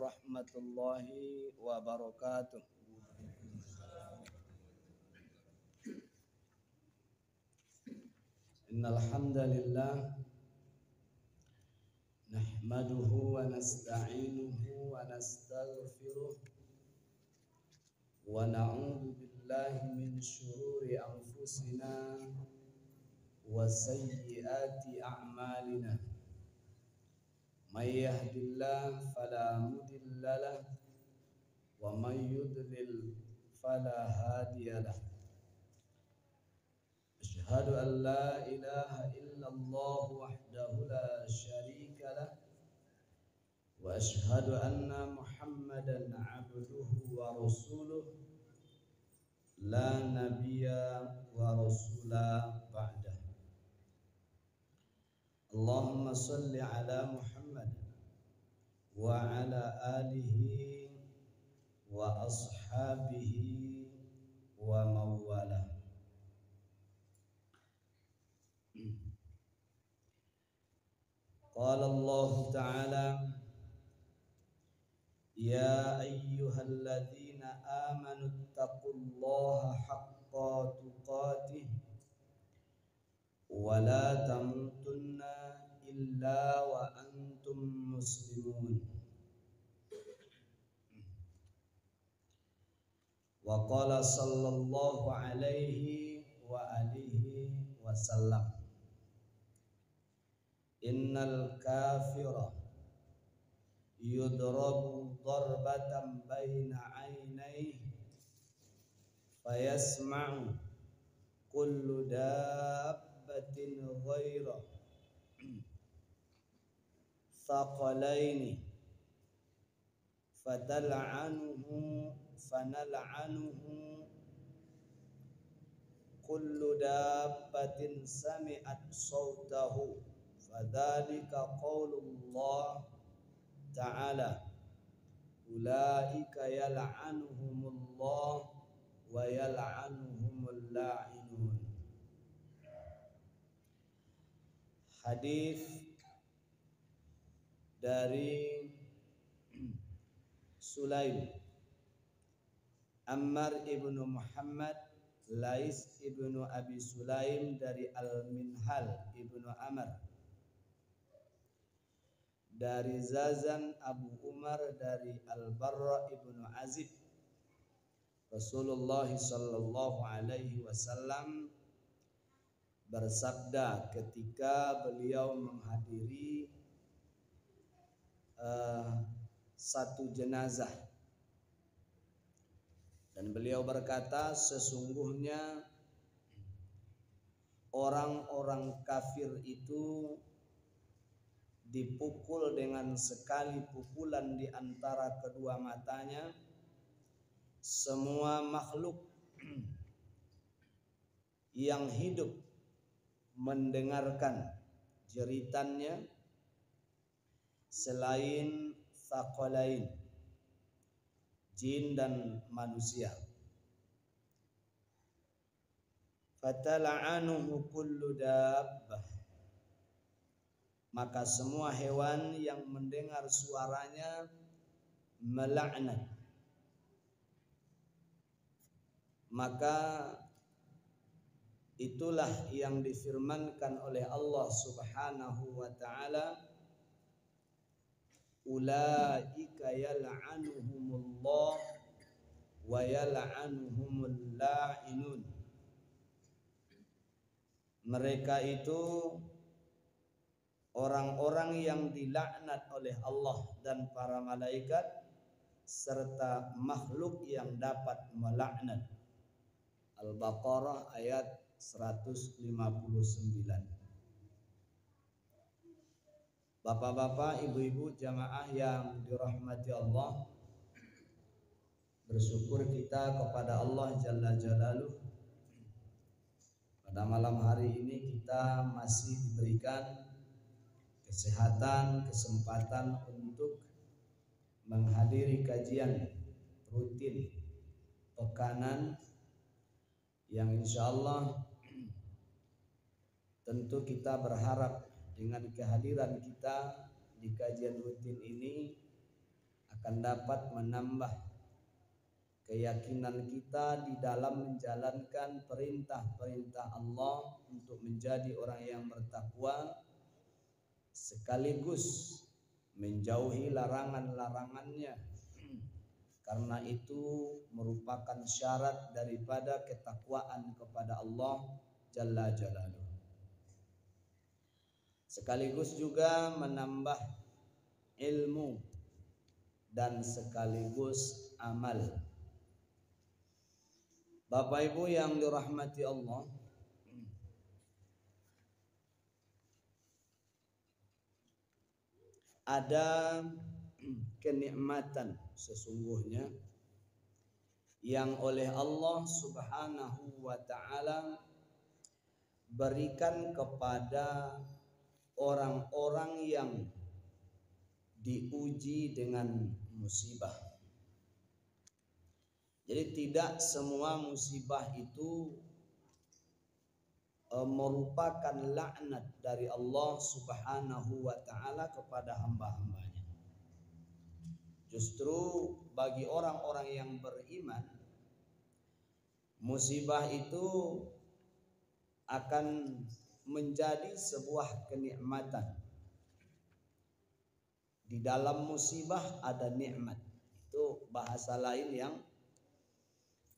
warahmatullahi wabarakatuh. Innal hamdalillah nahmaduhu wa nasta'inuhu wa nastaghfiruh wa na'udzu billahi min shururi anfusina wa sayyiati a'malina. May yahdihillahu fala mudilla lahu wa may yudlil fala hadiya lahu. Asyhadu an la ilaha illallah wahdahu la syarika lah wa asyhadu anna Muhammadan abduhu wa rasuluh la nabiyya wa rasula ba'dah. Allahumma salli ala Muhammad wa ala alihi wa ashabihi wa mawala. Qala Allah Ta'ala ya ayyuhalladzina amanu taqullaha haqqa tuqatih wa la tamutunna illa wa antum muslimun. Wa qala sallallahu alaihi wa alihi wa sallam innal kafira yudrabu darbatan baina aynayhi fayasma'u kullu dabbatin ghaira thaqalaini fanal'anuhu kullu dabbatin sami'at sawtahu fadzalika qaulullah ta'ala ulaika yal'anuhumullah wa yal'anuhumul la'inun. Hadis dari Sulaim Ammar ibnu Muhammad Lais ibnu Abi Sulaim dari Al-Minhal ibnu Amr dari Zazan Abu Umar dari Al-Barra ibnu Azib. Rasulullah sallallahu alaihi wasallam bersabda ketika beliau menghadiri satu jenazah, dan beliau berkata, sesungguhnya orang-orang kafir itu dipukul dengan sekali pukulan di antara kedua matanya. Semua makhluk yang hidup mendengarkan jeritannya selain thaqalain, jin dan manusia. Fatala'anuhu kullu dabbah, maka semua hewan yang mendengar suaranya melaknat. Maka itulah yang difirmankan oleh Allah Subhanahu wa ta'ala, ulaika yal'anuhumullah wa yal'anuhumul la'inun. Mereka itu orang-orang yang dilaknat oleh Allah dan para malaikat serta makhluk yang dapat melaknat. Al-Baqarah ayat 159. Bapak-bapak, ibu-ibu jamaah yang dirahmati Allah, bersyukur kita kepada Allah Jalla Jalaluh. Pada malam hari ini kita masih diberikan kesehatan, kesempatan untuk menghadiri kajian rutin pekanan yang insya Allah tentu kita berharap dengan kehadiran kita di kajian rutin ini akan dapat menambah keyakinan kita di dalam menjalankan perintah-perintah Allah untuk menjadi orang yang bertakwa, sekaligus menjauhi larangan-larangannya, karena itu merupakan syarat daripada ketakwaan kepada Allah Jalla Jalaluhu. Sekaligus juga menambah ilmu dan sekaligus amal. Bapak Ibu yang dirahmati Allah, ada kenikmatan sesungguhnya yang oleh Allah Subhanahu wa taala berikan kepada orang-orang yang diuji dengan musibah. Jadi tidak semua musibah itu merupakan laknat dari Allah Subhanahu wa taala kepada hamba-hambanya. Justru bagi orang-orang yang beriman, musibah itu akan menjadi sebuah kenikmatan. Di dalam musibah ada nikmat. Itu bahasa lain yang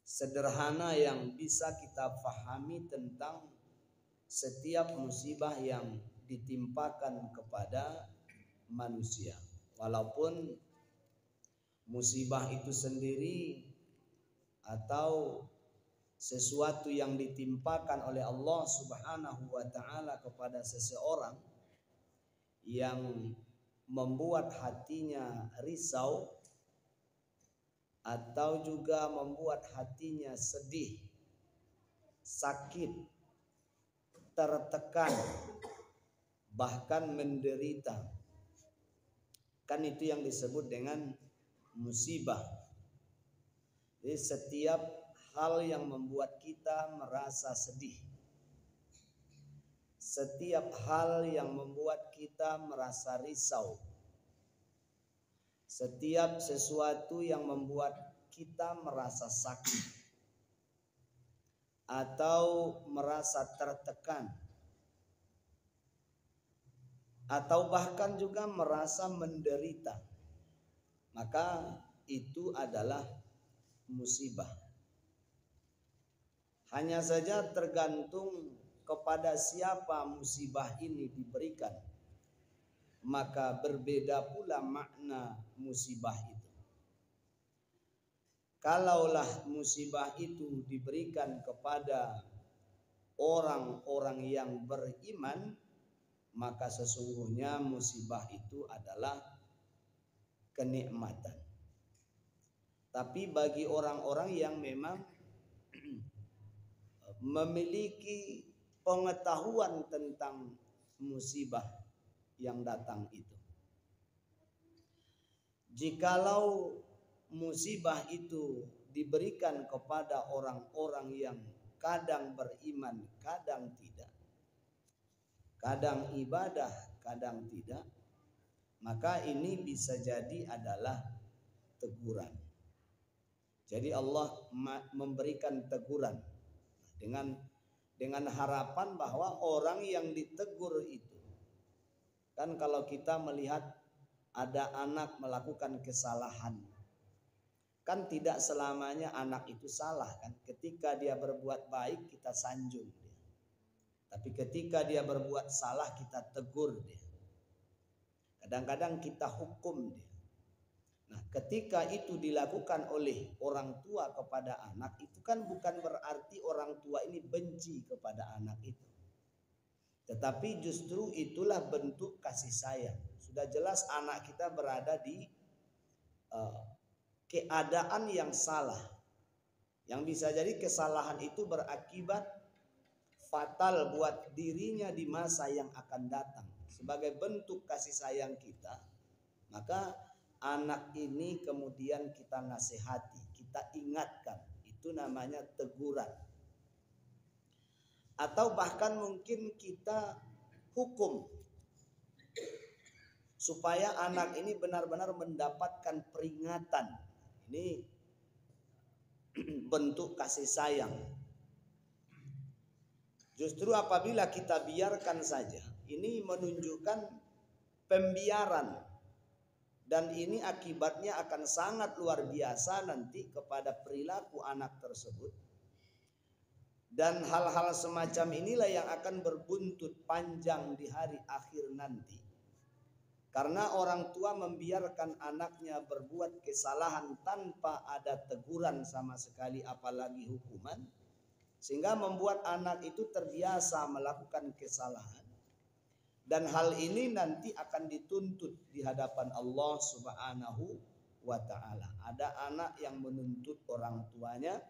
sederhana yang bisa kita fahami tentang setiap musibah yang ditimpakan kepada manusia. Walaupun musibah itu sendiri atau sesuatu yang ditimpakan oleh Allah Subhanahu wa taala kepada seseorang yang membuat hatinya risau atau juga membuat hatinya sedih, sakit, tertekan, bahkan menderita. Kan itu yang disebut dengan musibah. Jadi setiap hal yang membuat kita merasa sedih, setiap hal yang membuat kita merasa risau, setiap sesuatu yang membuat kita merasa sakit atau merasa tertekan atau bahkan juga merasa menderita, maka itu adalah musibah. Hanya saja tergantung kepada siapa musibah ini diberikan, maka berbeda pula makna musibah itu. Kalaulah musibah itu diberikan kepada orang-orang yang beriman, maka sesungguhnya musibah itu adalah kenikmatan. Tapi bagi orang-orang yang memang memiliki pengetahuan tentang musibah yang datang itu, jikalau musibah itu diberikan kepada orang-orang yang kadang beriman, kadang tidak, kadang ibadah, kadang tidak, maka ini bisa jadi adalah teguran. Jadi Allah memberikan teguran dengan harapan bahwa orang yang ditegur itu, kan kalau kita melihat ada anak melakukan kesalahan, kan tidak selamanya anak itu salah kan. Ketika dia berbuat baik kita sanjung dia, tapi ketika dia berbuat salah kita tegur dia, kadang-kadang kita hukum dia. Nah, ketika itu dilakukan oleh orang tua kepada anak, itu kan bukan berarti orang tua ini benci kepada anak itu, tetapi justru itulah bentuk kasih sayang. Sudah jelas anak kita berada di keadaan yang salah, yang bisa jadi kesalahan itu berakibat fatal buat dirinya di masa yang akan datang. Sebagai bentuk kasih sayang kita, maka anak ini kemudian kita nasihati, kita ingatkan, itu namanya teguran. Atau bahkan mungkin kita hukum supaya anak ini benar-benar mendapatkan peringatan. Ini bentuk kasih sayang. Justru apabila kita biarkan saja, ini menunjukkan pembiaran, dan ini akibatnya akan sangat luar biasa nanti kepada perilaku anak tersebut. Dan hal-hal semacam inilah yang akan berbuntut panjang di hari akhir nanti. Karena orang tua membiarkan anaknya berbuat kesalahan tanpa ada teguran sama sekali, apalagi hukuman, sehingga membuat anak itu terbiasa melakukan kesalahan. Dan hal ini nanti akan dituntut di hadapan Allah Subhanahu wa ta'ala. Ada anak yang menuntut orang tuanya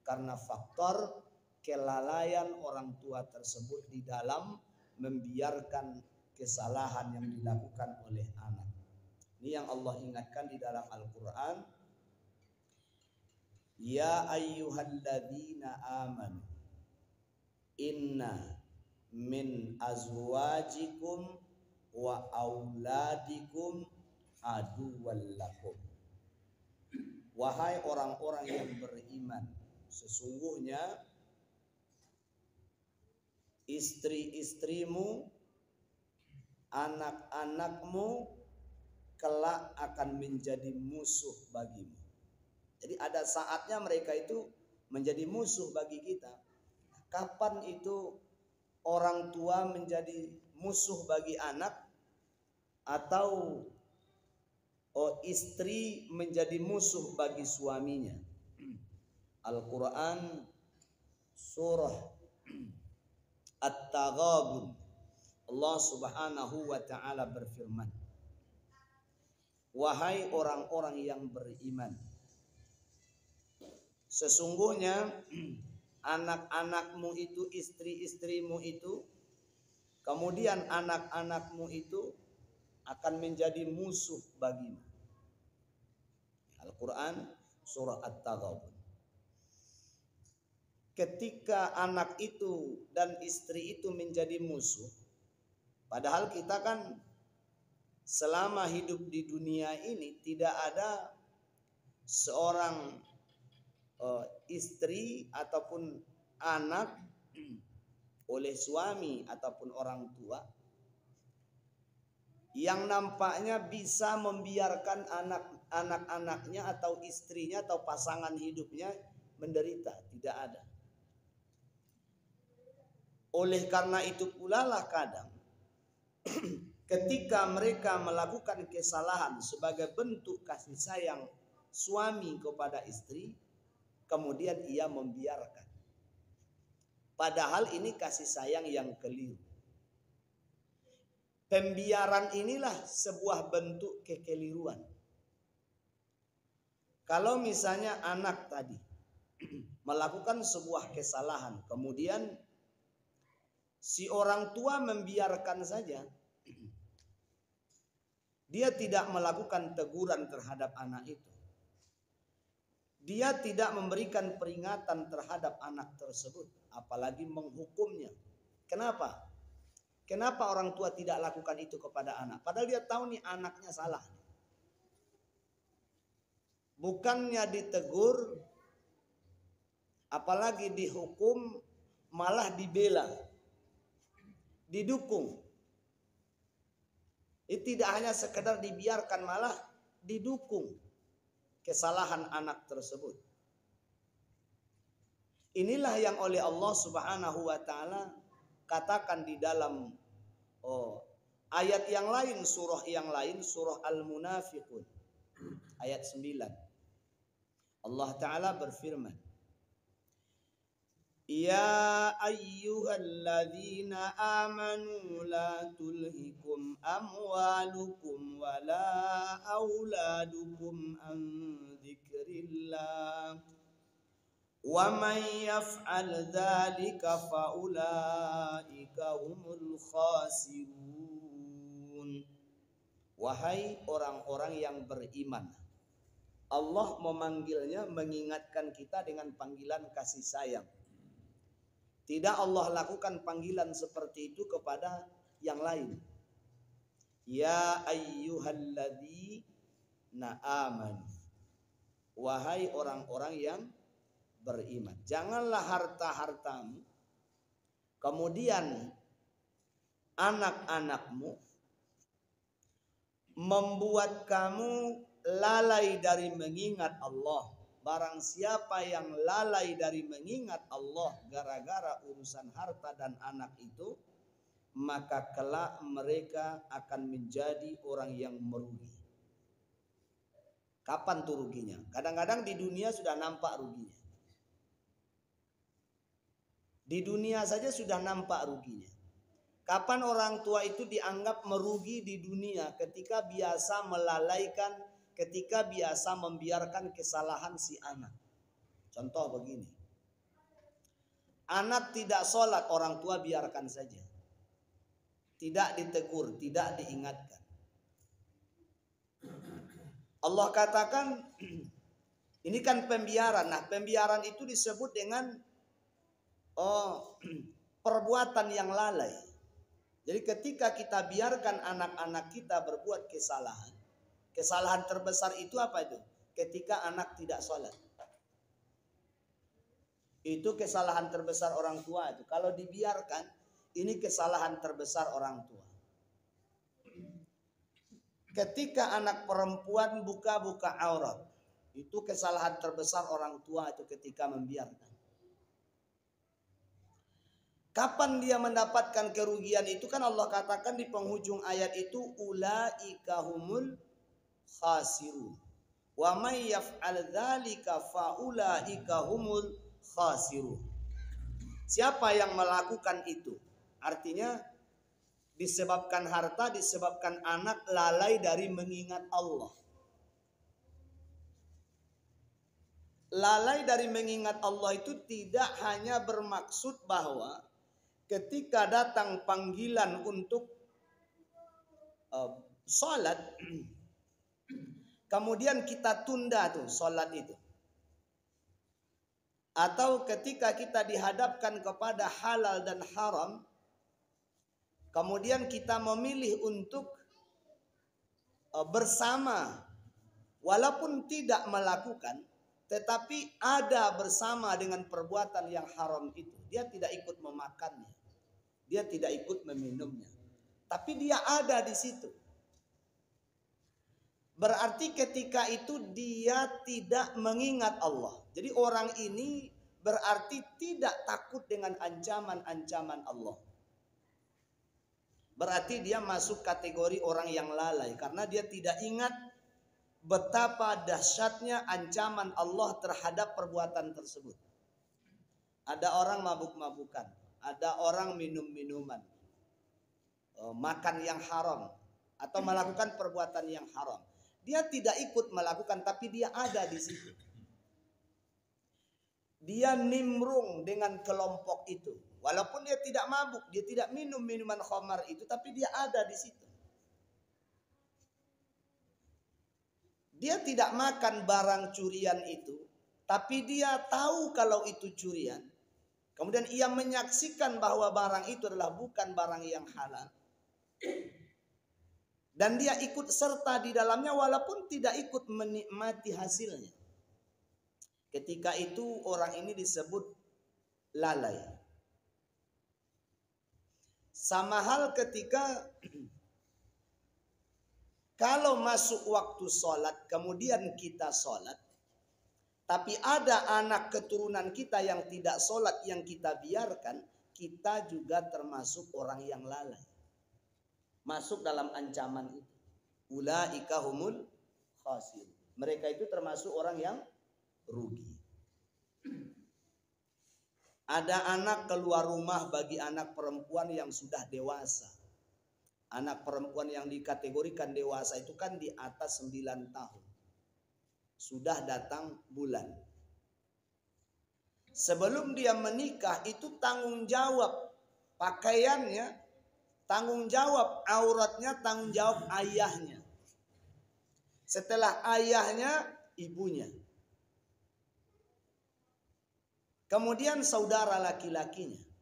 karena faktor kelalaian orang tua tersebut di dalam membiarkan kesalahan yang dilakukan oleh anak. Ini yang Allah ingatkan di dalam Al-Quran. Ya ayyuhalladzina amanu inna min azwajikum wa auladikum aduwwal lakum. Wahai orang-orang yang beriman, sesungguhnya istri-istrimu, anak-anakmu kelak akan menjadi musuh bagimu. Jadi ada saatnya mereka itu menjadi musuh bagi kita. Kapan itu orang tua menjadi musuh bagi anak, atau istri menjadi musuh bagi suaminya? Al-Quran surah At-Taghabun, Allah Subhanahu wa ta'ala berfirman, wahai orang-orang yang beriman, sesungguhnya anak-anakmu itu, istri-istrimu itu, kemudian anak-anakmu itu akan menjadi musuh bagimu. Al-Quran surah At-Taghabun. Ketika anak itu dan istri itu menjadi musuh, padahal kita kan selama hidup di dunia ini tidak ada seorang istri ataupun anak oleh suami ataupun orang tua yang nampaknya bisa membiarkan anak-anaknya atau istrinya atau pasangan hidupnya menderita. Tidak ada. Oleh karena itu pula lah kadang ketika mereka melakukan kesalahan sebagai bentuk kasih sayang suami kepada istri, kemudian ia membiarkan. Padahal ini kasih sayang yang keliru. Pembiaran inilah sebuah bentuk kekeliruan. Kalau misalnya anak tadi melakukan sebuah kesalahan, kemudian si orang tua membiarkan saja, dia tidak melakukan teguran terhadap anak itu, dia tidak memberikan peringatan terhadap anak tersebut, apalagi menghukumnya. Kenapa? Kenapa orang tua tidak lakukan itu kepada anak? Padahal dia tahu nih anaknya salah. Bukannya ditegur, apalagi dihukum, malah dibela, didukung. Itu tidak hanya sekedar dibiarkan, malah didukung kesalahan anak tersebut. Inilah yang oleh Allah Subhanahu wa ta'ala katakan di dalam ayat yang lain, surah yang lain, surah Al-Munafiqun ayat 9. Allah Ta'ala berfirman, ya ayyuhalladzina amanu la tulhikum amwalukum wala auladukum an dzikrillah wa man yaf'al dzalika faulaika humul khasirun. Wahai orang-orang yang beriman, Allah memanggilnya, mengingatkan kita dengan panggilan kasih sayang. Tidak Allah lakukan panggilan seperti itu kepada yang lain. Ya ayyuhalladzina amanu, wahai orang-orang yang beriman, janganlah harta-hartamu, kemudian anak-anakmu membuat kamu lalai dari mengingat Allah. Barang siapa yang lalai dari mengingat Allah gara-gara urusan harta dan anak itu, maka kelak mereka akan menjadi orang yang merugi. Kapan tuh ruginya? Kadang-kadang di dunia sudah nampak ruginya. Di dunia saja sudah nampak ruginya. Kapan orang tua itu dianggap merugi di dunia? Ketika biasa melalaikan, ketika biasa membiarkan kesalahan si anak. Contoh begini. Anak tidak sholat, orang tua biarkan saja. Tidak ditegur, tidak diingatkan. Allah katakan, ini kan pembiaran. Nah, pembiaran itu disebut dengan perbuatan yang lalai. Jadi ketika kita biarkan anak-anak kita berbuat kesalahan, kesalahan terbesar itu apa itu? Ketika anak tidak sholat. Itu kesalahan terbesar orang tua itu. Kalau dibiarkan, ini kesalahan terbesar orang tua. Ketika anak perempuan buka-buka aurat, itu kesalahan terbesar orang tua itu ketika membiarkan. Kapan dia mendapatkan kerugian itu? Kan Allah katakan di penghujung ayat itu, ulaika humul khasirun. Wa may yaf'al dzalika fa ulaika humul khasirun. Siapa yang melakukan itu? Artinya disebabkan harta, disebabkan anak lalai dari mengingat Allah. Lalai dari mengingat Allah itu tidak hanya bermaksud bahwa ketika datang panggilan untuk sholat, kemudian kita tunda tuh sholat itu. Atau ketika kita dihadapkan kepada halal dan haram, kemudian kita memilih untuk bersama, walaupun tidak melakukan, tetapi ada bersama dengan perbuatan yang haram itu. Dia tidak ikut memakannya. Dia tidak ikut meminumnya. Tapi dia ada di situ. Berarti ketika itu dia tidak mengingat Allah. Jadi orang ini berarti tidak takut dengan ancaman-ancaman Allah. Berarti dia masuk kategori orang yang lalai. Karena dia tidak ingat betapa dahsyatnya ancaman Allah terhadap perbuatan tersebut. Ada orang mabuk-mabukan, ada orang minum-minuman, makan yang haram, atau melakukan perbuatan yang haram. Dia tidak ikut melakukan, tapi dia ada di situ. Dia nimbrung dengan kelompok itu. Walaupun dia tidak mabuk, dia tidak minum minuman khamar itu, tapi dia ada di situ. Dia tidak makan barang curian itu, tapi dia tahu kalau itu curian. Kemudian ia menyaksikan bahwa barang itu adalah bukan barang yang halal. Dan dia ikut serta di dalamnya walaupun tidak ikut menikmati hasilnya. Ketika itu orang ini disebut lalai. Sama hal ketika kalau masuk waktu sholat, kemudian kita sholat, tapi ada anak keturunan kita yang tidak sholat, yang kita biarkan, kita juga termasuk orang yang lalai. Masuk dalam ancaman itu. Ulaika humul khasir. Mereka itu termasuk orang yang rugi. Ada anak keluar rumah bagi anak perempuan yang sudah dewasa. Anak perempuan yang dikategorikan dewasa itu kan di atas 9 tahun. Sudah datang bulan. Sebelum dia menikah itu tanggung jawab pakaiannya, tanggung jawab auratnya, tanggung jawab ayahnya. Setelah ayahnya, ibunya. Kemudian saudara laki-lakinya.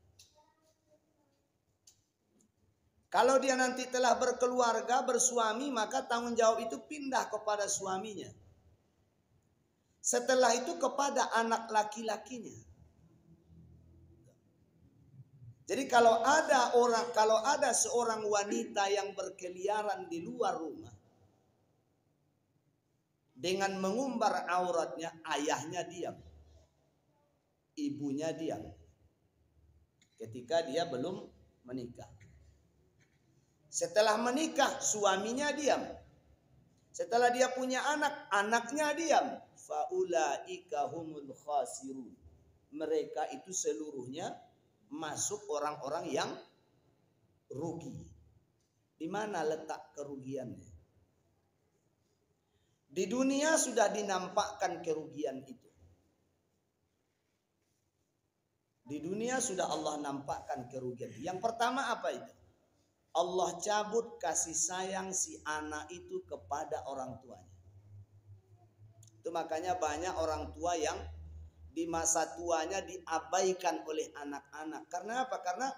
Kalau dia nanti telah berkeluarga, bersuami, maka tanggung jawab itu pindah kepada suaminya. Setelah itu kepada anak laki-lakinya. Jadi kalau ada seorang wanita yang berkeliaran di luar rumah dengan mengumbar auratnya, ayahnya diam, ibunya diam. Ketika dia belum menikah. Setelah menikah, suaminya diam. Setelah dia punya anak, anaknya diam. Faulaika humul khasirun. Mereka itu seluruhnya masuk orang-orang yang rugi. Di mana letak kerugiannya? Di dunia sudah dinampakkan kerugian itu. Di dunia sudah Allah nampakkan kerugian. Yang pertama apa itu? Allah cabut kasih sayang si anak itu kepada orang tuanya. Itu makanya banyak orang tua yang di masa tuanya diabaikan oleh anak-anak. Karena apa? Karena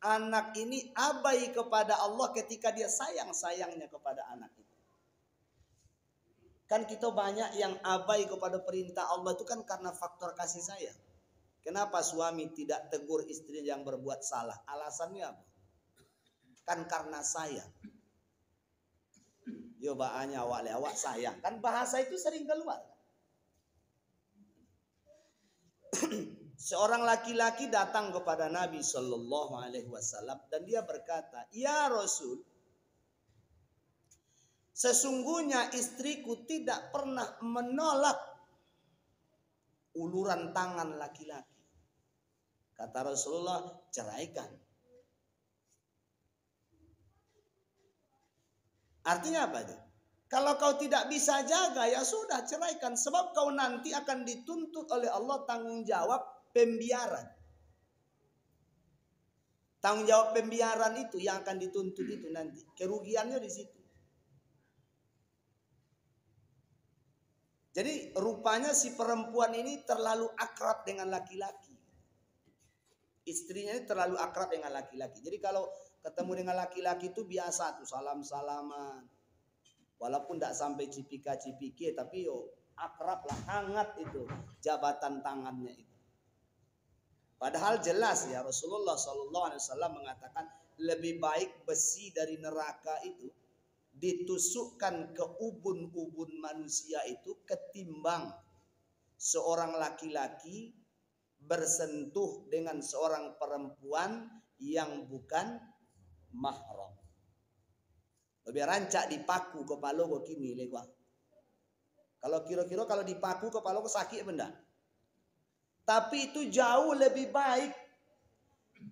anak ini abai kepada Allah ketika dia sayang-sayangnya kepada anak itu. Kan kita banyak yang abai kepada perintah Allah itu kan karena faktor kasih sayang. Kenapa suami tidak tegur istri yang berbuat salah? Alasannya apa? Kan karena sayang. Yo baanya awak sayang. Kan bahasa itu sering keluar. Seorang laki-laki datang kepada Nabi Shallallahu Alaihi Wasallam dan dia berkata, ya Rasul, sesungguhnya istriku tidak pernah menolak uluran tangan laki-laki. Kata Rasulullah, ceraikan. Artinya apa itu? Kalau kau tidak bisa jaga, ya sudah ceraikan. Sebab kau nanti akan dituntut oleh Allah tanggung jawab pembiaran. Tanggung jawab pembiaran itu yang akan dituntut itu nanti. Kerugiannya di situ. Jadi rupanya si perempuan ini terlalu akrab dengan laki-laki. Istrinya ini terlalu akrab dengan laki-laki. Jadi kalau ketemu dengan laki-laki itu biasa tuh salam-salaman. Walaupun tidak sampai cipika-cipiki, tapi yo akrab lah, hangat itu jabatan tangannya itu. Padahal jelas ya Rasulullah SAW mengatakan lebih baik besi dari neraka itu ditusukkan ke ubun-ubun manusia itu ketimbang seorang laki-laki bersentuh dengan seorang perempuan yang bukan mahram. Lebih rancak dipaku kepala kok kini lekwa. Kalau kira-kira kalau dipaku kepala kok sakit benda. Tapi itu jauh lebih baik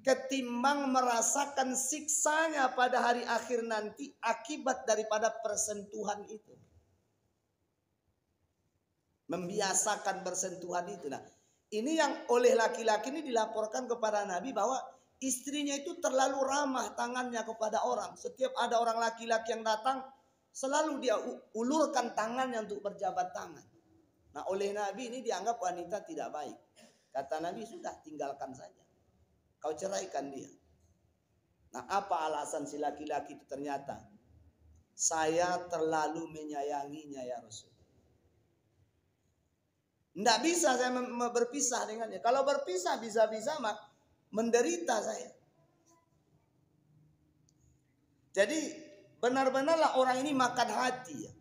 ketimbang merasakan siksanya pada hari akhir nanti akibat daripada persentuhan itu. Membiasakan bersentuhan itu. Nah, ini yang oleh laki-laki ini dilaporkan kepada Nabi bahwa istrinya itu terlalu ramah tangannya kepada orang. Setiap ada orang laki-laki yang datang, selalu dia ulurkan tangannya untuk berjabat tangan. Nah, oleh Nabi ini dianggap wanita tidak baik. Kata Nabi, sudah tinggalkan saja. Kau ceraikan dia. Nah, apa alasan si laki-laki itu ternyata? Saya terlalu menyayanginya ya Rasul. Tidak bisa saya berpisah dengannya. Kalau berpisah bisa-bisa menderita saya. Jadi benar-benarlah orang ini makan hati ya.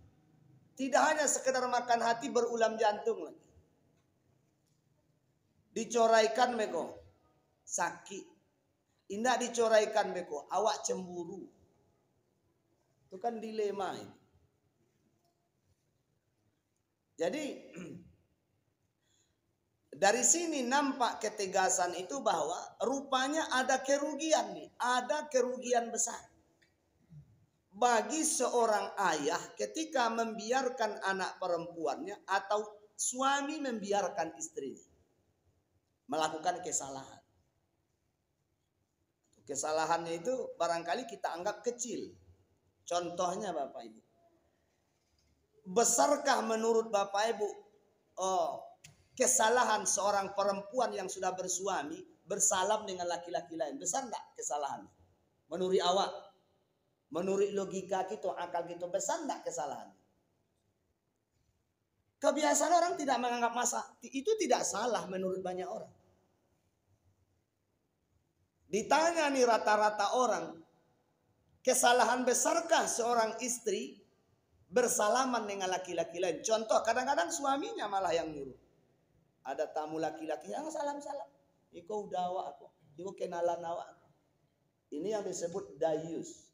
Tidak hanya sekedar makan hati berulam jantung lagi. Dicoraikan beko sakit. Indah dicoraikan beko awak cemburu. Itu kan dilema ini. Jadi dari sini nampak ketegasan itu bahwa rupanya ada kerugian nih, ada kerugian besar. Bagi seorang ayah ketika membiarkan anak perempuannya atau suami membiarkan istrinya melakukan kesalahan. Kesalahannya itu barangkali kita anggap kecil. Contohnya Bapak Ibu. Besarkah menurut Bapak Ibu kesalahan seorang perempuan yang sudah bersuami bersalam dengan laki-laki lain? Besar enggak kesalahan? Menurut awak? Menurut logika kita, akal kita, besar enggak kesalahan? Kebiasaan orang tidak menganggap itu tidak salah menurut banyak orang. Ditanya nih rata-rata orang, kesalahan besarkah seorang istri bersalaman dengan laki-laki lain? Contoh, kadang-kadang suaminya malah yang nyuruh. Ada tamu laki-laki yang salam-salam. Iko udah awak aku, iko kenalan awak. Ini yang disebut dayus.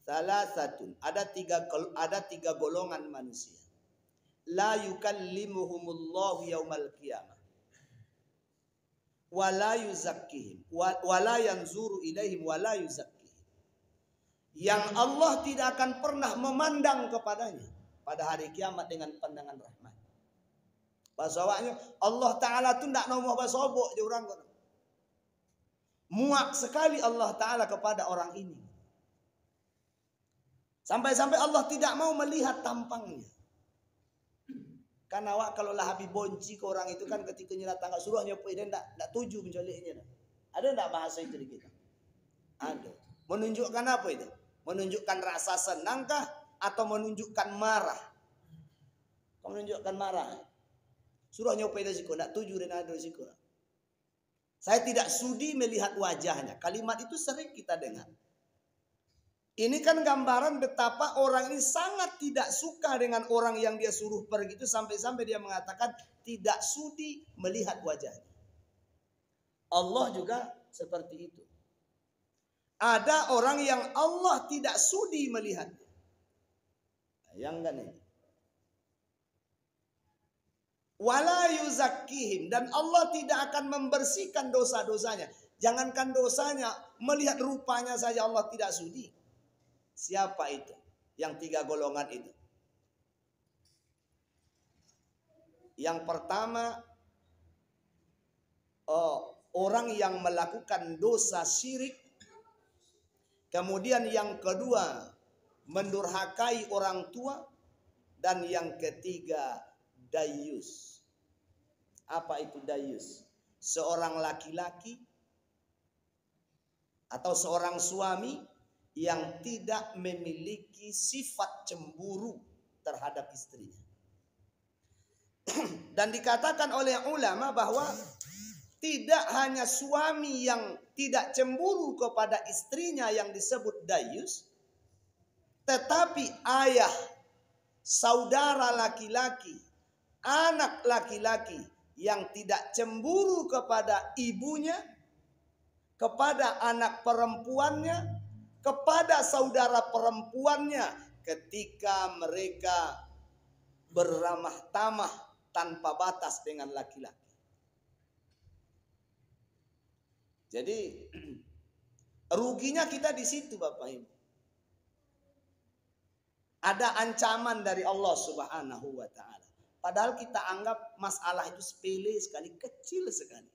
Salah satu, ada tiga golongan manusia. La yukallimuhumullahu yaumal qiyamah. Wala yuzakkihim. Wala yanzuru ilaihim wala yuzakkihim. Yang Allah tidak akan pernah memandang kepadanya pada hari kiamat dengan pandangan rahmat. Bahasanya Allah Ta'ala itu tidak mau basobok di orang. Muak sekali Allah Ta'ala kepada orang ini. Sampai-sampai Allah tidak mau melihat tampangnya. Kan awak kalau lah habis bonci ke orang itu kan ketika nyelat tangga suruh nyopoin dia tidak tuju mencoliknya. Ada tidak bahasa itu di kita? Ada. Menunjukkan apa itu? Menunjukkan rasa senangkah atau menunjukkan marah? Kau menunjukkan marah. Suruh nyopoin dia siko, tidak tuju dan ada siko. Saya tidak sudi melihat wajahnya. Kalimat itu sering kita dengar. Ini kan gambaran betapa orang ini sangat tidak suka dengan orang yang dia suruh pergi itu, sampai-sampai dia mengatakan tidak sudi melihat wajahnya. Allah juga seperti itu. Ada orang yang Allah tidak sudi melihatnya. Bayangkan ini. Wala yuzakkihim, dan Allah tidak akan membersihkan dosa-dosanya. Jangankan dosanya, melihat rupanya saja Allah tidak sudi. Siapa itu? Yang tiga golongan itu. Yang pertama, orang yang melakukan dosa syirik. Kemudian yang kedua, mendurhakai orang tua. Dan yang ketiga, dayus. Apa itu dayus? Seorang laki-laki atau seorang suami yang tidak memiliki sifat cemburu terhadap istrinya. Dan dikatakan oleh ulama bahwa tidak hanya suami yang tidak cemburu kepada istrinya yang disebut dayus, tetapi ayah, saudara laki-laki, anak laki-laki yang tidak cemburu kepada ibunya, kepada anak perempuannya, kepada saudara perempuannya ketika mereka beramah tamah tanpa batas dengan laki-laki. Jadi ruginya kita di situ Bapak Ibu. Ada ancaman dari Allah Subhanahu wa taala. Padahal kita anggap masalah itu sepele sekali, kecil sekali.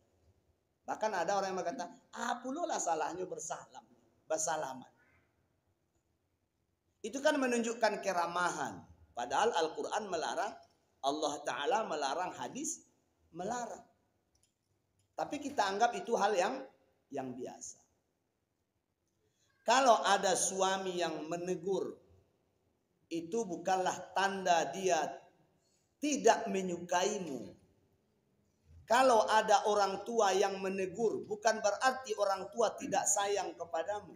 Bahkan ada orang yang berkata, pululah salahnya bersalaman. Itu kan menunjukkan keramahan. Padahal Al-Quran melarang, Allah Ta'ala melarang, hadis melarang. Tapi kita anggap itu hal yang biasa. Kalau ada suami yang menegur, itu bukanlah tanda dia tidak menyukaimu. Kalau ada orang tua yang menegur, bukan berarti orang tua tidak sayang kepadamu.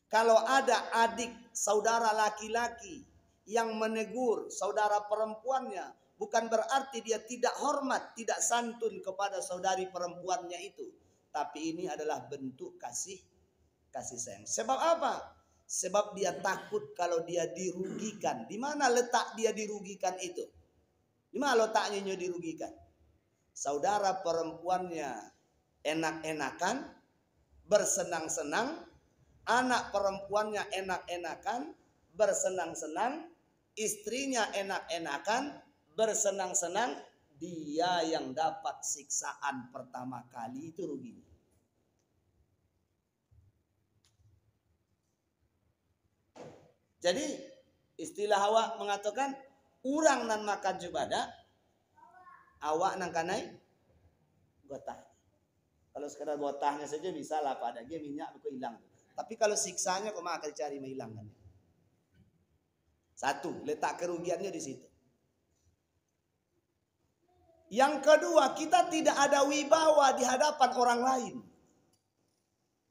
Kalau ada adik saudara laki-laki yang menegur saudara perempuannya, bukan berarti dia tidak hormat, tidak santun kepada saudari perempuannya itu. Tapi ini adalah bentuk kasih sayang. Sebab apa? Sebab dia takut kalau dia dirugikan. Di mana letak dia dirugikan itu? Di mana letaknya dirugikan? Saudara perempuannya enak-enakan, bersenang-senang. Anak perempuannya enak-enakan, bersenang-senang. Istrinya enak-enakan, bersenang-senang. Dia yang dapat siksaan pertama kali itu ruginya. Jadi istilah awak mengatakan urang nan makan jubada, awak nang kanai gotah. Kalau sekedar botahnya saja bisa lah, pada dia minyak kok hilang. Tapi kalau siksanya kok akan cari menghilangkan. Satu, letak kerugiannya di situ. Yang kedua, kita tidak ada wibawa di hadapan orang lain.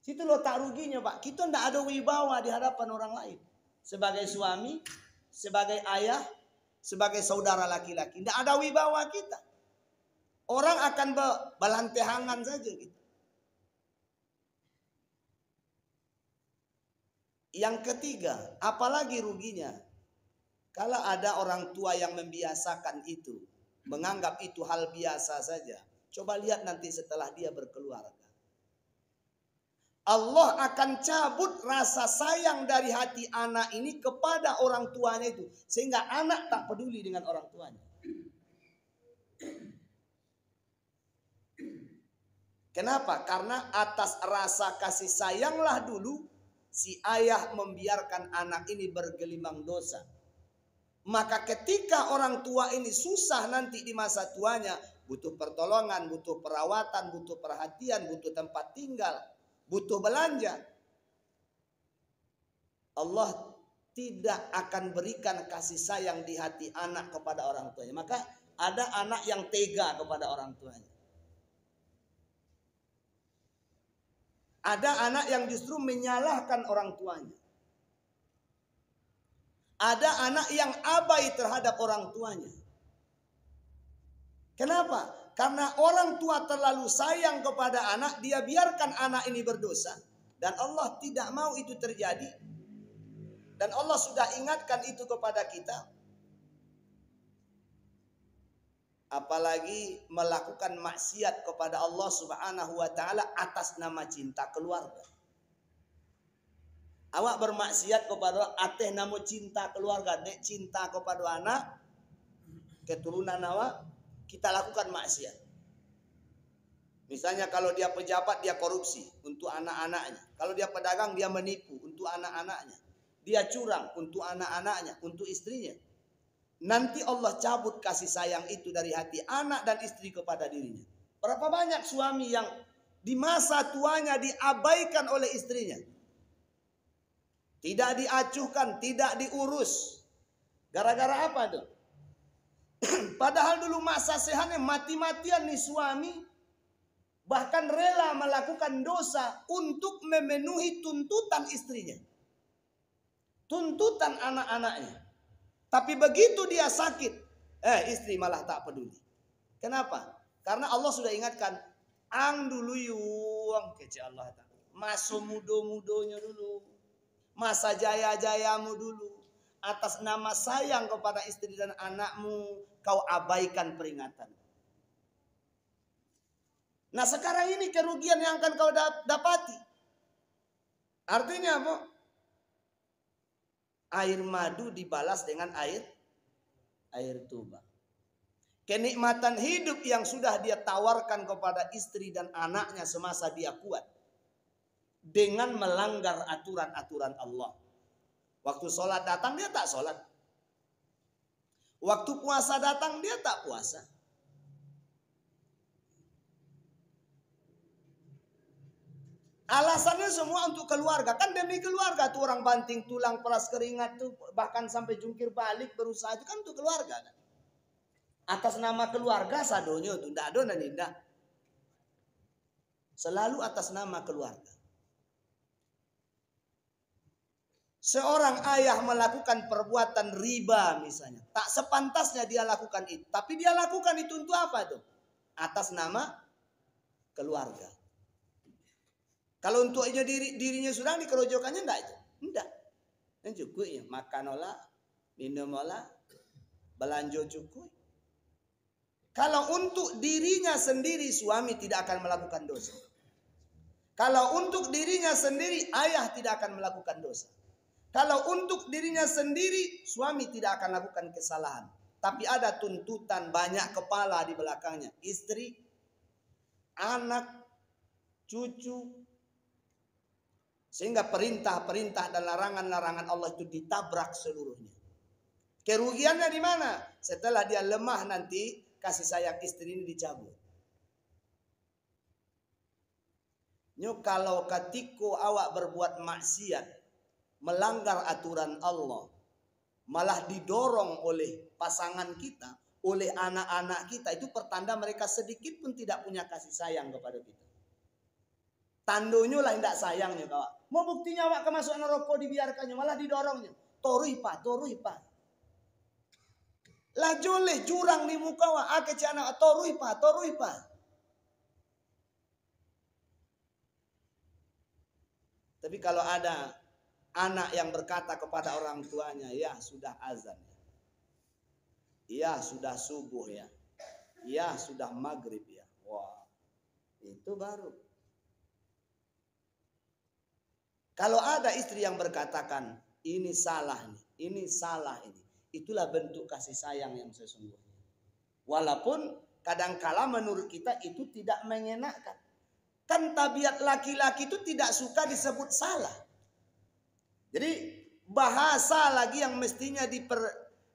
Situ letak ruginya, Pak. Kita tidak ada wibawa di hadapan orang lain. Sebagai suami, sebagai ayah, sebagai saudara laki-laki, tidak ada wibawa kita. Orang akan belantehangan saja gitu. Yang ketiga, apalagi ruginya kalau ada orang tua yang membiasakan itu, menganggap itu hal biasa saja. Coba lihat nanti setelah dia berkeluarga. Allah akan cabut rasa sayang dari hati anak ini kepada orang tuanya itu. Sehingga anak tak peduli dengan orang tuanya. Kenapa? Karena atas rasa kasih sayanglah dulu si ayah membiarkan anak ini bergelimang dosa. Maka ketika orang tua ini susah nanti di masa tuanya, butuh pertolongan, butuh perawatan, butuh perhatian, butuh tempat tinggal, butuh belanja, Allah tidak akan berikan kasih sayang di hati anak kepada orang tuanya. Maka ada anak yang tega kepada orang tuanya. Ada anak yang justru menyalahkan orang tuanya. Ada anak yang abai terhadap orang tuanya. Kenapa? Karena orang tua terlalu sayang kepada anak, dia biarkan anak ini berdosa. Dan Allah tidak mau itu terjadi. Dan Allah sudah ingatkan itu kepada kita. Apalagi melakukan maksiat kepada Allah Subhanahu wa taala atas nama cinta keluarga. Awak bermaksiat kepada atas nama cinta keluarga, dek cinta kepada anak, keturunan awak, kita lakukan maksiat. Misalnya kalau dia pejabat, dia korupsi untuk anak-anaknya. Kalau dia pedagang, dia menipu untuk anak-anaknya. Dia curang untuk anak-anaknya, untuk istrinya. Nanti Allah cabut kasih sayang itu dari hati anak dan istri kepada dirinya. Berapa banyak suami yang di masa tuanya diabaikan oleh istrinya. Tidak diacuhkan, tidak diurus. Gara-gara apa tuh? Padahal dulu masa sehatnya mati-matian nih suami. Bahkan rela melakukan dosa untuk memenuhi tuntutan istrinya. Tuntutan anak-anaknya. Tapi begitu dia sakit, istri malah tak peduli. Kenapa? Karena Allah sudah ingatkan, ang dulu yuang kece Allah. Masa mudo-mudonya dulu. Masa jaya-jayamu dulu. Atas nama sayang kepada istri dan anakmu, kau abaikan peringatan. Nah sekarang ini kerugian yang akan kau dapati. Artinya apa? Air madu dibalas dengan air tuba. Kenikmatan hidup yang sudah dia tawarkan kepada istri dan anaknya semasa dia kuat. Dengan melanggar aturan-aturan Allah. Waktu sholat datang dia tak sholat. Waktu puasa datang dia tak puasa. Alasannya semua untuk keluarga. Kan demi keluarga tuh orang banting tulang, peras keringat tuh, bahkan sampai jungkir balik berusaha itu kan untuk keluarga kan. Atas nama keluarga sadonyo tuh ndak ada ninda. Selalu atas nama keluarga. Seorang ayah melakukan perbuatan riba misalnya, tak sepantasnya dia lakukan itu, tapi dia lakukan itu untuk apa tuh? Atas nama keluarga. Kalau untuk dirinya sudah dikerojokannya enggak itu? Enggak. Dan cukup ya, makan olah, minum olah, belanja cukup. Kalau untuk dirinya sendiri suami tidak akan melakukan dosa. Kalau untuk dirinya sendiri ayah tidak akan melakukan dosa. Kalau untuk dirinya sendiri suami tidak akan melakukan kesalahan. Tapi ada tuntutan banyak kepala di belakangnya. Istri, anak, cucu. Sehingga perintah-perintah dan larangan-larangan Allah itu ditabrak seluruhnya. Kerugiannya di mana? Setelah dia lemah nanti kasih sayang istri ini dicabut. Nyo kalau ketika awak berbuat maksiat, melanggar aturan Allah, malah didorong oleh pasangan kita, oleh anak-anak kita, itu pertanda mereka sedikit pun tidak punya kasih sayang kepada kita. Tandonyo lah tidak sayangnya kawan. Mau buktinya awak kemasukan neraka dibiarkannya, malah didorongnya. Torui pa. Lah jole jurang di muka wa ake cana torui pa. Tapi kalau ada anak yang berkata kepada orang tuanya, ya sudah azan, ya sudah subuh ya, ya sudah maghrib ya, wah itu baru. Kalau ada istri yang berkatakan ini salah nih, ini salah ini, itulah bentuk kasih sayang yang sesungguhnya. Walaupun kadangkala menurut kita itu tidak mengenakan. Kan tabiat laki-laki itu tidak suka disebut salah. Jadi bahasa lagi yang mestinya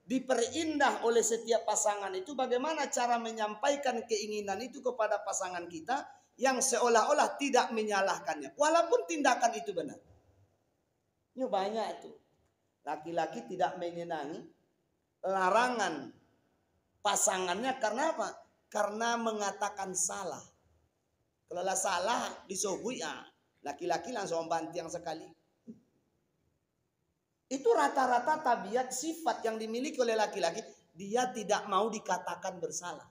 diperindah oleh setiap pasangan itu bagaimana cara menyampaikan keinginan itu kepada pasangan kita yang seolah-olah tidak menyalahkannya. Walaupun tindakan itu benar. Ini banyak itu. Laki-laki tidak menyenangi larangan pasangannya karena apa? Karena mengatakan salah. Kalau lah salah disobui ya, laki-laki langsung bantiang sekali. Itu rata-rata tabiat sifat yang dimiliki oleh laki-laki. Dia tidak mau dikatakan bersalah.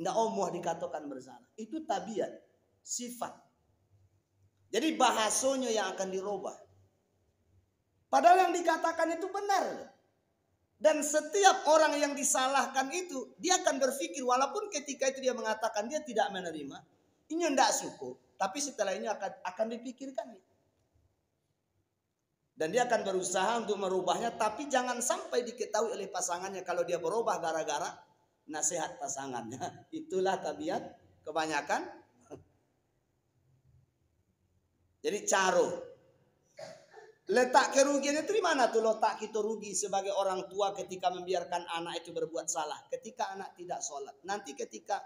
Nggak mau dikatakan bersalah. Itu tabiat, sifat. Jadi bahasanya yang akan dirubah. Padahal yang dikatakan itu benar. Dan setiap orang yang disalahkan itu, dia akan berpikir walaupun ketika itu dia mengatakan dia tidak menerima, ini tidak suku, tapi setelah ini akan dipikirkan. Dan dia akan berusaha untuk merubahnya, tapi jangan sampai diketahui oleh pasangannya kalau dia berubah gara-gara nasihat pasangannya. Itulah tabiat kebanyakan. Jadi caro. Letak kerugiannya itu di mana tuh letak kita rugi sebagai orang tua ketika membiarkan anak itu berbuat salah. Ketika anak tidak sholat. Nanti ketika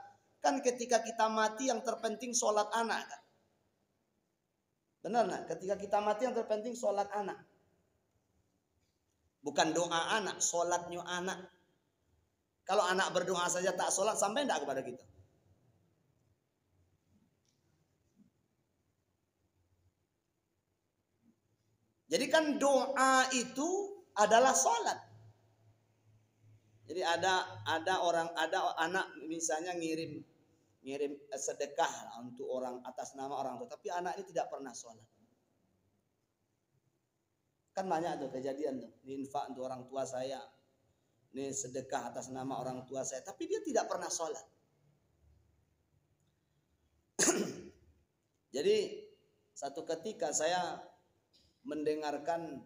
kita mati yang terpenting sholat anak kan. Benar nak? Ketika kita mati yang terpenting sholat anak. Bukan doa anak, sholatnya anak. Kalau anak berdoa saja tak sholat sampai tidak kepada kita. Jadi kan doa itu adalah sholat. Jadi ada anak misalnya ngirim sedekah untuk orang atas nama orang tua, tapi anak ini tidak pernah sholat. Kan banyak tuh kejadian tuh, ini infak untuk orang tua saya, ini sedekah atas nama orang tua saya, tapi dia tidak pernah sholat. Jadi satu ketika saya mendengarkan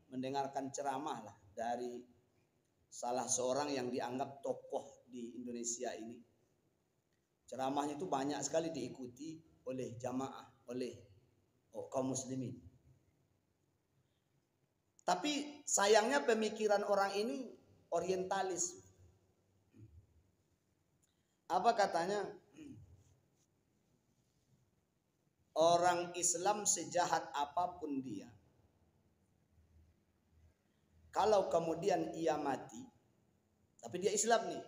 mendengarkan ceramah lah dari salah seorang yang dianggap tokoh di Indonesia ini. Ceramahnya itu banyak sekali diikuti oleh jamaah, oleh kaum muslimin. Tapi sayangnya pemikiran orang ini orientalis. Apa katanya? Orang Islam sejahat apapun dia, kalau kemudian ia mati, tapi dia Islam nih,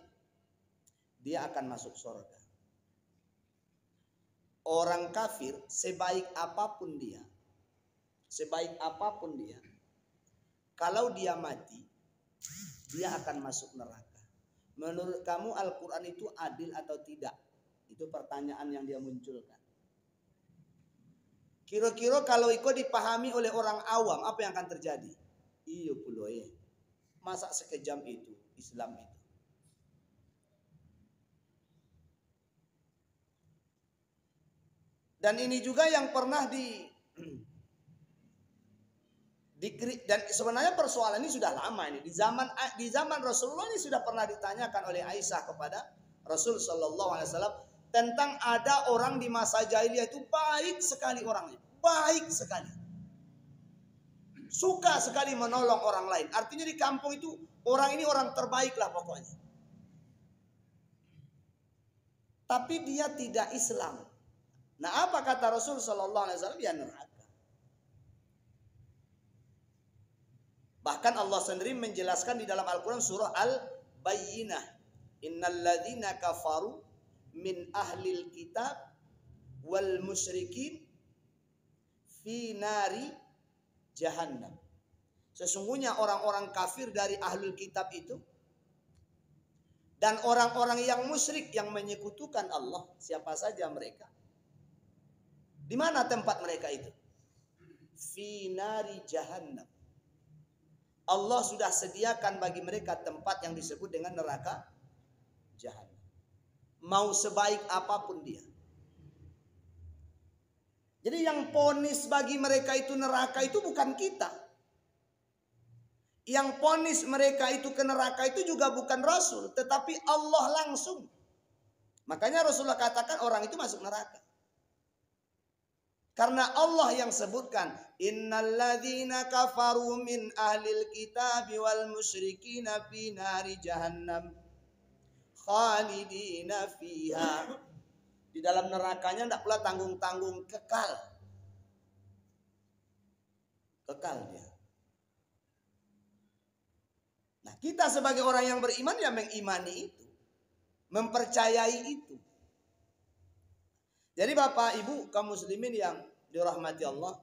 dia akan masuk surga. Orang kafir sebaik apapun dia, kalau dia mati, dia akan masuk neraka. Menurut kamu Al-Quran itu adil atau tidak? Itu pertanyaan yang dia munculkan. Kira-kira kalau itu dipahami oleh orang awam, apa yang akan terjadi? Iya pula ya. Masa sekejam itu Islam itu? Dan ini juga yang pernah dan sebenarnya persoalan ini sudah lama ini. Di zaman Rasulullah ini sudah pernah ditanyakan oleh Aisyah kepada Rasul Shallallahu Alaihi Wasallam tentang ada orang di masa jahiliyah itu baik sekali orangnya, baik sekali, suka sekali menolong orang lain. Artinya di kampung itu orang ini orang terbaik lah pokoknya. tapi dia tidak Islam. Nah, apa kata Rasul sallallahu alaihi wasallam? Ya neraka. Bahkan Allah sendiri menjelaskan di dalam Al-Qur'an surah Al-Bayyinah, innal ladzina kafaru min ahlil kitab wal musyrikin fi nari jahannam. Sesungguhnya orang-orang kafir dari ahlul kitab itu dan orang-orang yang musyrik yang menyekutukan Allah, siapa saja mereka? Di mana tempat mereka itu? Fi nari jahannam. Allah sudah sediakan bagi mereka tempat yang disebut dengan neraka jahannam. Mau sebaik apapun dia. Jadi yang ponis bagi mereka itu neraka itu bukan kita. Yang ponis mereka itu ke neraka itu juga bukan Rasul, tetapi Allah langsung. Makanya Rasulullah katakan orang itu masuk neraka. Karena Allah yang sebutkan, innalladzina kafaru min ahlil kitabi wal musyrikina fi nari jahannam khalidina fiha. Di dalam nerakanya tidak pula tanggung-tanggung, kekal. Kekal dia. Nah, kita sebagai orang yang beriman ya mengimani itu. Mempercayai itu. Jadi Bapak Ibu kaum muslimin yang dirahmati Allah,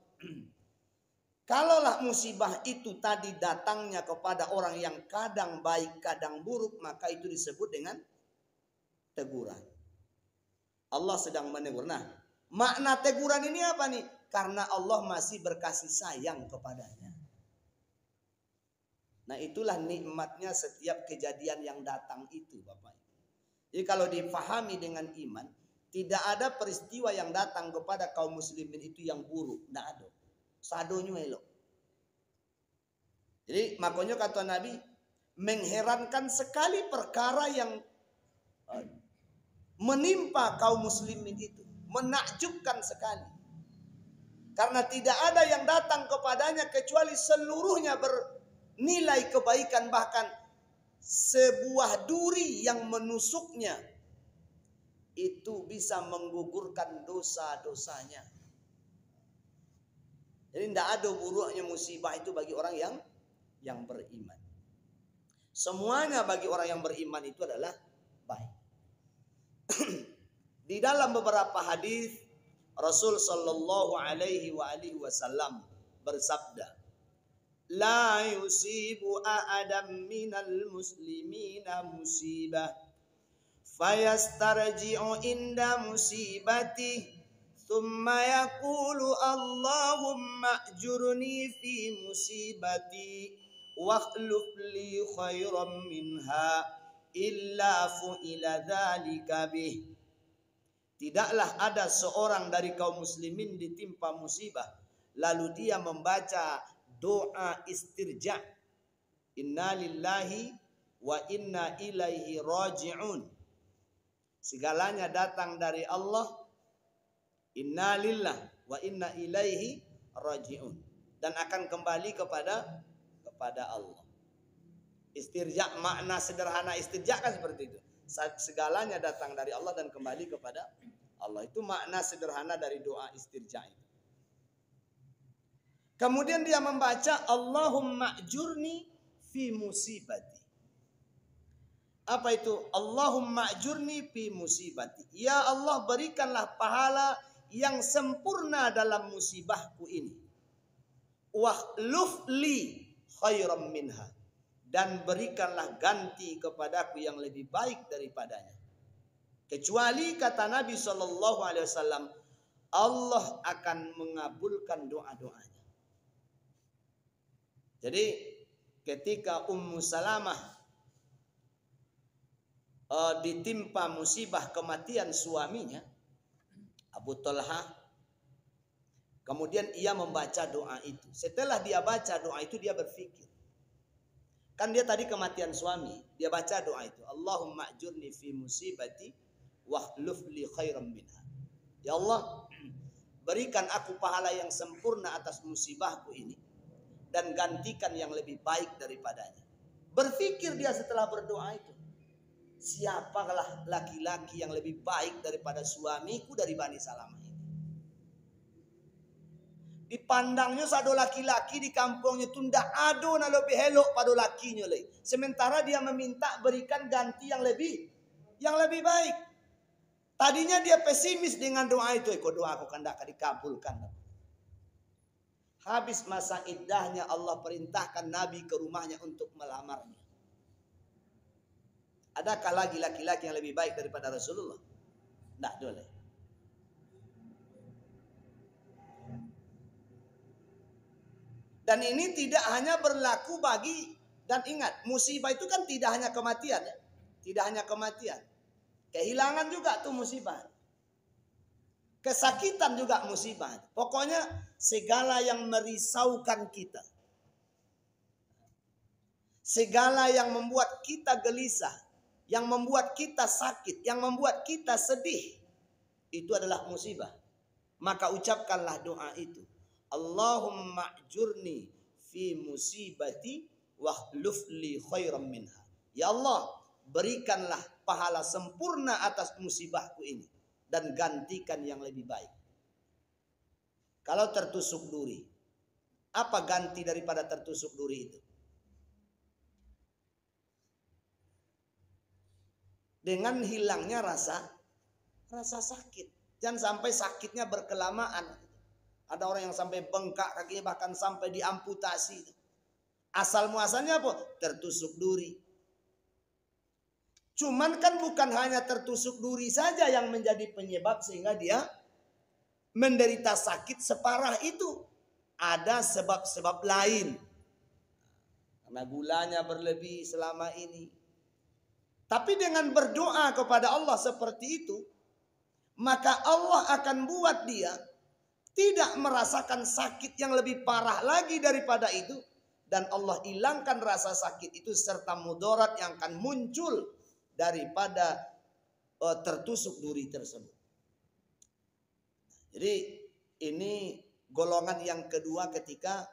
kalaulah musibah itu tadi datangnya kepada orang yang kadang baik kadang buruk, maka itu disebut dengan teguran. Allah sedang menegur. Nah, makna teguran ini apa nih? Karena Allah masih berkasih sayang kepadanya. Nah, itulah nikmatnya setiap kejadian yang datang itu, Bapak. Jadi kalau dipahami dengan iman, tidak ada peristiwa yang datang kepada kaum muslimin itu yang buruk. Tidak ada. Sadonya elok. Jadi makanya kata Nabi, mengherankan sekali perkara yang menimpa kaum muslimin itu. Menakjubkan sekali. Karena tidak ada yang datang kepadanya kecuali seluruhnya bernilai kebaikan. Bahkan sebuah duri yang menusuknya itu bisa menggugurkan dosa-dosanya. Jadi tidak ada buruknya musibah itu bagi orang yang beriman. Semuanya bagi orang yang beriman itu adalah baik. Di dalam beberapa hadis Rasul sallallahu alaihi wasallam bersabda, la yusibu a'adam minal muslimina musibah fayastarji'u inda musibati thumma yaqulu Allahumma ajurni fi musibati wakhluf li khairan minha illa fu'ila dzalika bih. Tidaklah ada seorang dari kaum muslimin ditimpa musibah lalu dia membaca doa istirja, inna lillahi wa inna ilaihi raji'un. Segalanya datang dari Allah. Inna lillah wa inna ilaihi raji'un. Dan akan kembali kepada Allah. Istirja, makna sederhana istirja kan seperti itu. Segalanya datang dari Allah dan kembali kepada Allah. Itu makna sederhana dari doa istirja itu. Kemudian dia membaca Allahumma ajurni fi musibati. Apa itu? Allahumma ajurni fi musibati. Ya Allah, berikanlah pahala yang sempurna dalam musibahku ini. Wakhluf li khairan minha. Dan berikanlah ganti kepadaku yang lebih baik daripadanya. Kecuali kata Nabi SAW, Allah akan mengabulkan doa-doanya. Jadi ketika Ummu Salamah ditimpa musibah kematian suaminya Abu Talha, kemudian ia membaca doa itu. Setelah dia baca doa itu, dia berpikir, kan dia tadi kematian suami, dia baca doa itu, Allahumma ajurni fi musibati wakhluf li khairan minha. Ya Allah, berikan aku pahala yang sempurna atas musibahku ini dan gantikan yang lebih baik daripadanya. Berpikir dia setelah berdoa itu. siapalah laki-laki yang lebih baik daripada suamiku dari Bani Salamah ini. Dipandangnya sado laki-laki di kampungnya itu ndak ado na lebih helok pada lakinya le. Sementara dia meminta berikan ganti yang lebih baik. Tadinya dia pesimis dengan doa itu, kok doa aku kan ndak akan dikabulkan. Habis masa iddahnya Allah perintahkan Nabi ke rumahnya untuk melamarnya. Adakah lagi laki-laki yang lebih baik daripada Rasulullah? Tidak boleh. Dan ini tidak hanya berlaku bagi, dan ingat, musibah itu kan tidak hanya kematian ya. Tidak hanya kematian. Kehilangan juga tuh musibah. Kesakitan juga musibah. Pokoknya segala yang merisaukan kita. Segala yang membuat kita gelisah. Yang membuat kita sakit. Yang membuat kita sedih. Itu adalah musibah. Maka ucapkanlah doa itu. Allahumma ajurni fi musibati wahluf li khairan minha. Ya Allah, berikanlah pahala sempurna atas musibahku ini. Dan gantikan yang lebih baik. Kalau tertusuk duri, apa ganti daripada tertusuk duri itu? Dengan hilangnya rasa sakit. Jangan sampai sakitnya berkelamaan. Ada orang yang sampai bengkak kakinya, bahkan sampai diamputasi. Asal muasalnya apa? Tertusuk duri. Cuman kan bukan hanya tertusuk duri saja yang menjadi penyebab sehingga dia menderita sakit separah itu. Ada sebab-sebab lain. Karena gulanya berlebih selama ini. Tapi dengan berdoa kepada Allah seperti itu, maka Allah akan buat dia tidak merasakan sakit yang lebih parah lagi daripada itu. Dan Allah hilangkan rasa sakit itu serta mudarat yang akan muncul daripada tertusuk duri tersebut. Jadi ini golongan yang kedua ketika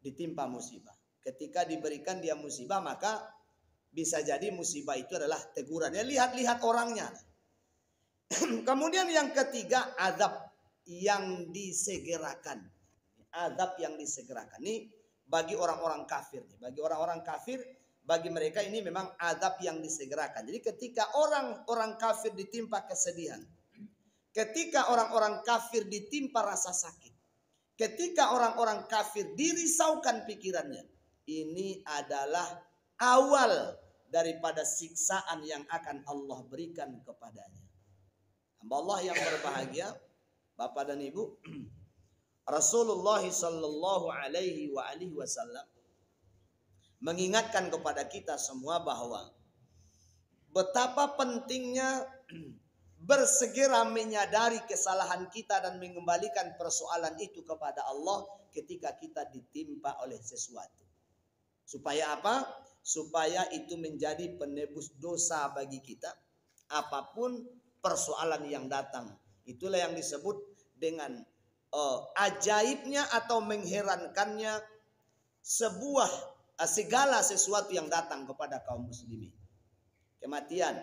ditimpa musibah. Ketika diberikan dia musibah, maka bisa jadi musibah itu adalah teguran. Ya, lihat-lihat orangnya. Kemudian yang ketiga, azab yang disegerakan. Azab yang disegerakan. Ini bagi orang-orang kafir. Bagi orang-orang kafir, bagi mereka ini memang azab yang disegerakan. Jadi ketika orang-orang kafir ditimpa kesedihan, ketika orang-orang kafir ditimpa rasa sakit, ketika orang-orang kafir dirisaukan pikirannya, ini adalah awal daripada siksaan yang akan Allah berikan kepadanya. Hamba Allah yang berbahagia, Bapak dan Ibu, Rasulullah sallallahu alaihi wasallam mengingatkan kepada kita semua bahwa betapa pentingnya bersegera menyadari kesalahan kita dan mengembalikan persoalan itu kepada Allah ketika kita ditimpa oleh sesuatu. Supaya apa? Supaya itu menjadi penebus dosa bagi kita. Apapun persoalan yang datang. Itulah yang disebut dengan ajaibnya atau mengherankannya sebuah segala sesuatu yang datang kepada kaum muslimin. Kematian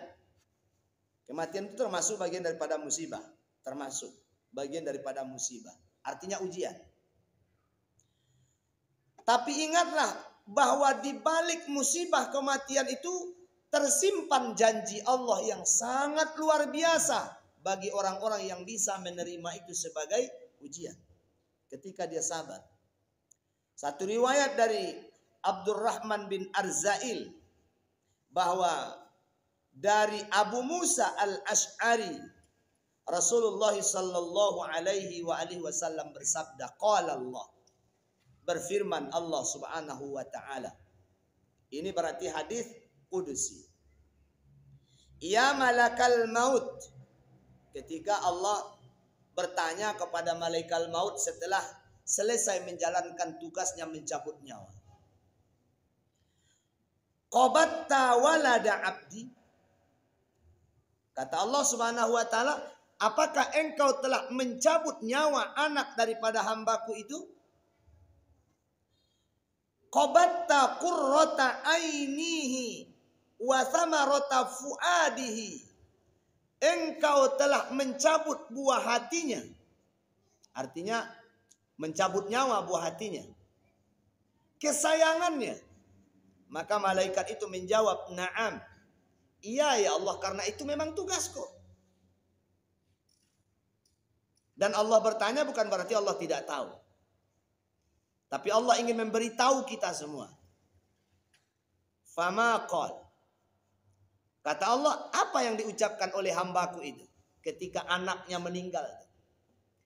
itu termasuk bagian daripada musibah. Termasuk bagian daripada musibah. Artinya ujian. Tapi ingatlah bahwa di balik musibah kematian itu tersimpan janji Allah yang sangat luar biasa bagi orang-orang yang bisa menerima itu sebagai ujian. Ketika dia sabar. Satu riwayat dari Abdurrahman bin Arzail bahwa dari Abu Musa al-Ash'ari Rasulullah sallallahu alaihi wasallam bersabda, qala Allah, berfirman Allah subhanahu wa ta'ala. Ini berarti hadis kudusi. Ya malakal maut, ketika Allah bertanya kepada malaikat maut setelah selesai menjalankan tugasnya mencabut nyawa. Qabatta walada abdi. Kata Allah subhanahu wa ta'ala, apakah engkau telah mencabut nyawa anak daripada hambaku itu? Qabatta qurrata ainihi wa thamarata fuadihi, engkau telah mencabut buah hatinya. Artinya mencabut nyawa buah hatinya, kesayangannya. Maka malaikat itu menjawab, na'am, iya ya Allah, karena itu memang tugasku. Dan Allah bertanya bukan berarti Allah tidak tahu. Tapi Allah ingin memberitahu kita semua. Fama qal. Kata Allah, apa yang diucapkan oleh hambaku itu ketika anaknya meninggal?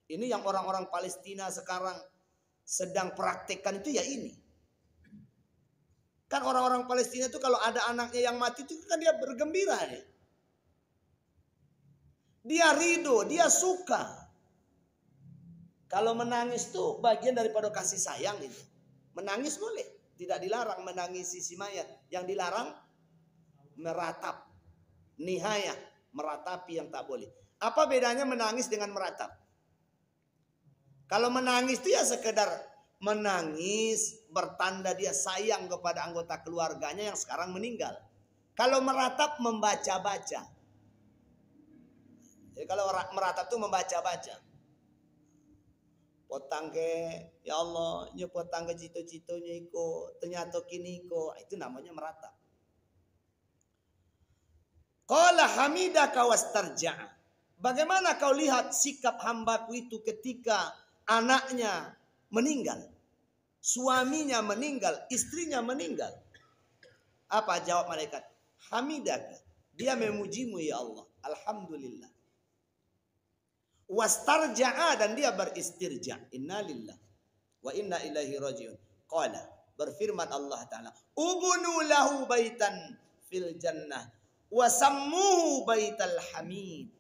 Ini yang orang-orang Palestina sekarang sedang praktekkan itu ya ini. Kan orang-orang Palestina itu kalau ada anaknya yang mati itu kan dia bergembira ya. Dia ridho, dia suka. Kalau menangis tuh bagian daripada kasih sayang itu. Menangis boleh, tidak dilarang menangisi si mayat. Yang dilarang meratap, nihayah, meratapi yang tak boleh. Apa bedanya menangis dengan meratap? Kalau menangis itu ya sekedar menangis, bertanda dia sayang kepada anggota keluarganya yang sekarang meninggal. Kalau meratap membaca-baca. Jadi kalau meratap itu membaca-baca. Potang ke, ya Allah, nyo potang ke cito-citonya iko, ternyata kini iko, itu namanya meratap. Qala hamidaka wastarja'a. Bagaimana kau lihat sikap hambaku itu ketika anaknya meninggal, suaminya meninggal, istrinya meninggal? Apa jawab malaikat? Hamidaka. Dia memujimu ya Allah. Alhamdulillah. Wastarja'a, dan dia beristirja. Inna lillah wa inna ilaihi rajiun. Qala, berfirman Allah Ta'ala, ubnu lahu baitan fil jannah wasammuhu baital hamid.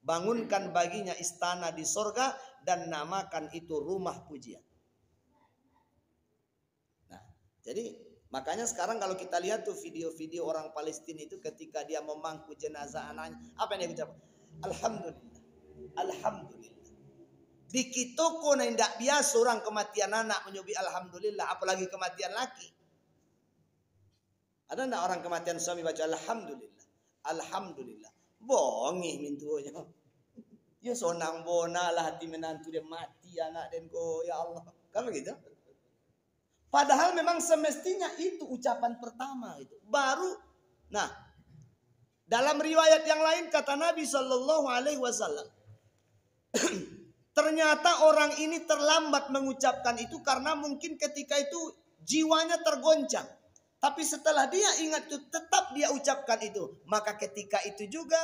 Bangunkan baginya istana di sorga dan namakan itu rumah pujian. Nah, jadi makanya sekarang kalau kita lihat tuh video-video orang Palestina itu ketika dia memangku jenazah anaknya, apa yang dia ucap? Alhamdulillah. Alhamdulillah. Di kitoko na indak biasa orang kematian anak menyobi alhamdulillah, apalagi kematian laki. Ada enggak orang kematian suami baca alhamdulillah? Alhamdulillah. Bongi mintunya. Ya sonang bona lah hati menantu dia mati anak dan ko ya Allah. Kan begitu? Padahal memang semestinya itu ucapan pertama itu. Baru nah, dalam riwayat yang lain kata Nabi sallallahu alaihi wasallam, ternyata orang ini terlambat mengucapkan itu karena mungkin ketika itu jiwanya tergoncang. Tapi setelah dia ingat itu tetap dia ucapkan itu. Maka ketika itu juga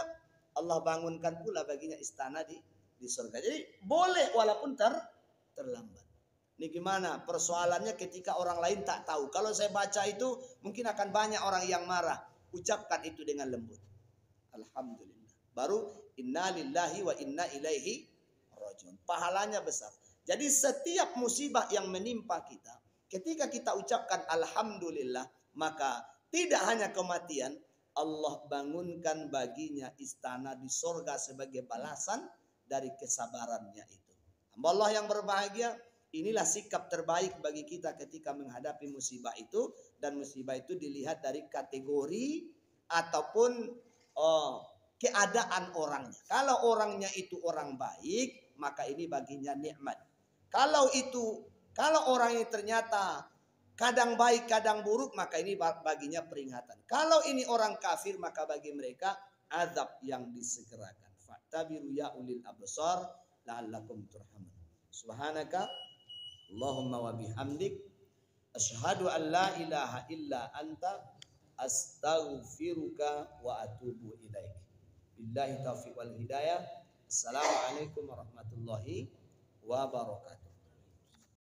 Allah bangunkan pula baginya istana di surga. Jadi boleh walaupun terlambat. Ini gimana persoalannya ketika orang lain tak tahu. Kalau saya baca itu mungkin akan banyak orang yang marah. Ucapkan itu dengan lembut. Alhamdulillah. Baru inna lillahi wa inna ilaihi rajiun. Pahalanya besar. Jadi setiap musibah yang menimpa kita, ketika kita ucapkan alhamdulillah, maka tidak hanya kematian, Allah bangunkan baginya istana di sorga sebagai balasan dari kesabarannya itu. Hamba Allah yang berbahagia, inilah sikap terbaik bagi kita ketika menghadapi musibah itu. Dan musibah itu dilihat dari kategori ataupun keadaan orangnya. Kalau orangnya itu orang baik, maka ini baginya nikmat. Kalau orangnya ternyata kadang baik kadang buruk, maka ini baginya peringatan. Kalau ini orang kafir, maka bagi mereka azab yang disegerakan. Fa'tabiru ya ulil absar la'allakum turhamun. Subhanaka Allahumma wa bihamdik asyhadu an la ilaha illa anta astaghfiruka wa atubu ilaik. Billahi taufiq wal hidayah. Assalamualaikum warahmatullahi wabarakatuh.